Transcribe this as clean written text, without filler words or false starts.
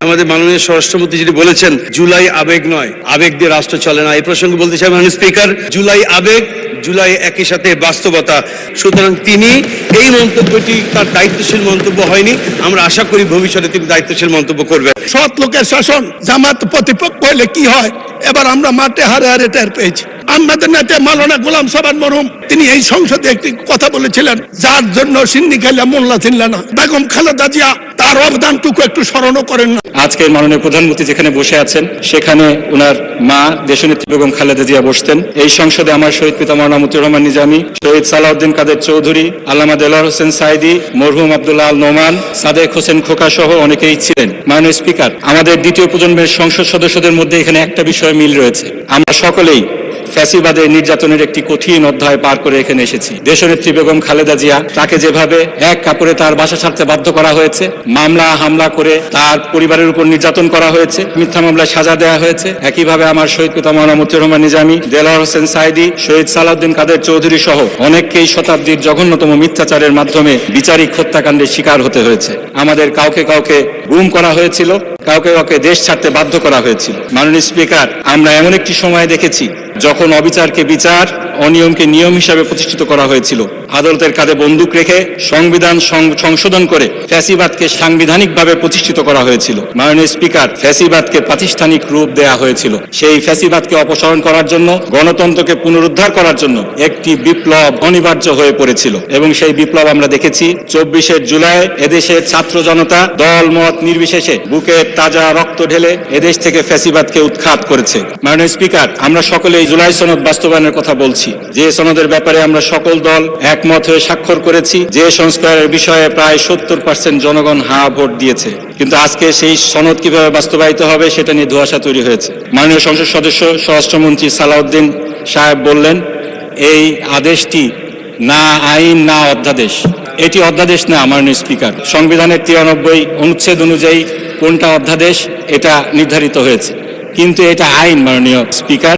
আমাদের মাননীয় স্বরাষ্ট্রমন্ত্রী যেটি বলেছেন, জুলাই আবেগ নয়, আবেগ দিয়ে রাষ্ট্র চলে না। এই প্রসঙ্গে বলতে চাই মাননীয় স্পিকার, জুলাই আবেগ, জুলাই একই সাথে বাস্তবতা। সুতরাং তিনি এই মন্তব্যটি তার দায়িত্বশীল মন্তব্য হয়নি। আমরা আশা করি ভবিষ্যতে তিনি দায়িত্বশীল মন্তব্য করবেন। সৎ লোকের শাসন, জামাত প্রতিপক্ষ হলে কি হয় এবার আমরা মাঠে হারে হারে টের পেয়েছি। আমাদের নেতা মাওলানা গোলাম সাবান মরহুম তিনি এই সংসদে একটি কথা বলেছিলেন, যার জন্য সিন্নি খাইলা মোল্লা চিনলা না। বেগম খালেদা জিয়া তার অবদানটুকু একটু স্মরণও করেন না। আজকের মাননীয় প্রধানমন্ত্রী যেখানে বসে আছেন সেখানে ওনার মা দেশনেত্রী বেগম খালেদা জিয়া বসতেন। এই সংসদে আমার শহীদ পিতা মাওলানা মতিউর রহমান নিজামী, শহীদ সালাউদ্দিন কাদের চৌধুরী, আল্লামা দেলোয়ার হোসেন সাইদি, মরহুম আব্দুল্লাহ আল নোমান, সাদেক হোসেন খোকা সহ অনেকেই ছিলেন। মাননীয় স্পিকার, আমাদের দ্বিতীয় প্রজন্মের সংসদ সদস্যদের মধ্যে এখানে একটা বিষয়ে মিল রয়েছে। আমরা সকলেই ফ্যাসিবাদের নির্যাতনের একটি কঠিন অধ্যায় পার করে এখানে এসেছি। দেশনেত্রী বেগম খালেদা জিয়া, তাকে যেভাবে এক কাপড়ে তার বাসা ছাড়তে বাধ্য করা হয়েছে, মামলা হামলা করে তার পরিবারের উপর নির্যাতন করা হয়েছে, মিথ্যা মামলায় সাজা দেওয়া হয়েছে। একইভাবে আমার শহীদ পিতা মাওলানা মতিউর রহমান নিজামী, দেলোয়ার হোসেন সাইদি, শহীদ সালাউদ্দিন কাদের চৌধুরী সহ অনেককেই শতাব্দীর জঘন্যতম মিথ্যাচারের মাধ্যমে বিচারিক হত্যাকাণ্ডের শিকার হতে হয়েছে। আমাদের কাউকে কাউকে গুম করা হয়েছিল, কাউকে কাউকে দেশ ছাড়তে বাধ্য করা হয়েছিল। মাননীয় স্পিকার, আমরা এমন একটি সময় দেখেছি যখন অবিচারকে বিচার, অনিয়মকে নিয়ম হিসাবে প্রতিষ্ঠিত করা হয়েছিল। আদালতের কাঁধে বন্দুক রেখে সংবিধান সংশোধন করে ফ্যাসিবাদকে সাংবিধানিকভাবে প্রতিষ্ঠিত করা হয়েছিল। মাননীয় স্পিকার, ফ্যাসিবাদকে প্রাতিষ্ঠানিক রূপ দেয়া হয়েছিল। সেই ফ্যাসিবাদকে অপসারণ করার জন্য, গণতন্ত্রকে পুনরুদ্ধার করার জন্য একটি বিপ্লব অনিবার্য হয়ে পড়েছিল এবং সেই বিপ্লব আমরা দেখেছি 24শে জুলাই। এদেশের ছাত্র জনতা দল মত নির্বিশেষে বুকে তাজা রক্ত ঢেলে এদেশ থেকে ফ্যাসিবাদকে উৎখাত করেছে। মাননীয় স্পিকার, আমরা সকলে এই জুলাই সনদ বাস্তবায়নের কথা বলছি, যে সনদের ব্যাপারে আমরা সকল দল একমত হয়ে স্বাক্ষর করেছি, যে সংস্কারের বিষয়ে প্রায় 70% জনগণ হ্যাঁ ভোট দিয়েছে। কিন্তু আজকে সেই সনদ কিভাবে বাস্তবায়িত হবে সেটা নিয়ে ধোঁয়াশা তৈরি হয়েছে। মাননীয় সংসদ সদস্য স্বরাষ্ট্রমন্ত্রী সালাউদ্দিন সাহেব বললেন, এই আদেশটি না আইন না অধ্যাদেশ। এটি অধ্যাদেশ না মাননীয় স্পিকার। সংবিধানের 93 অনুচ্ছেদ অনুযায়ী কোনটা অধ্যাদেশ এটা নির্ধারিত হয়েছে, কিন্তু এটা আইন মাননীয় স্পিকার।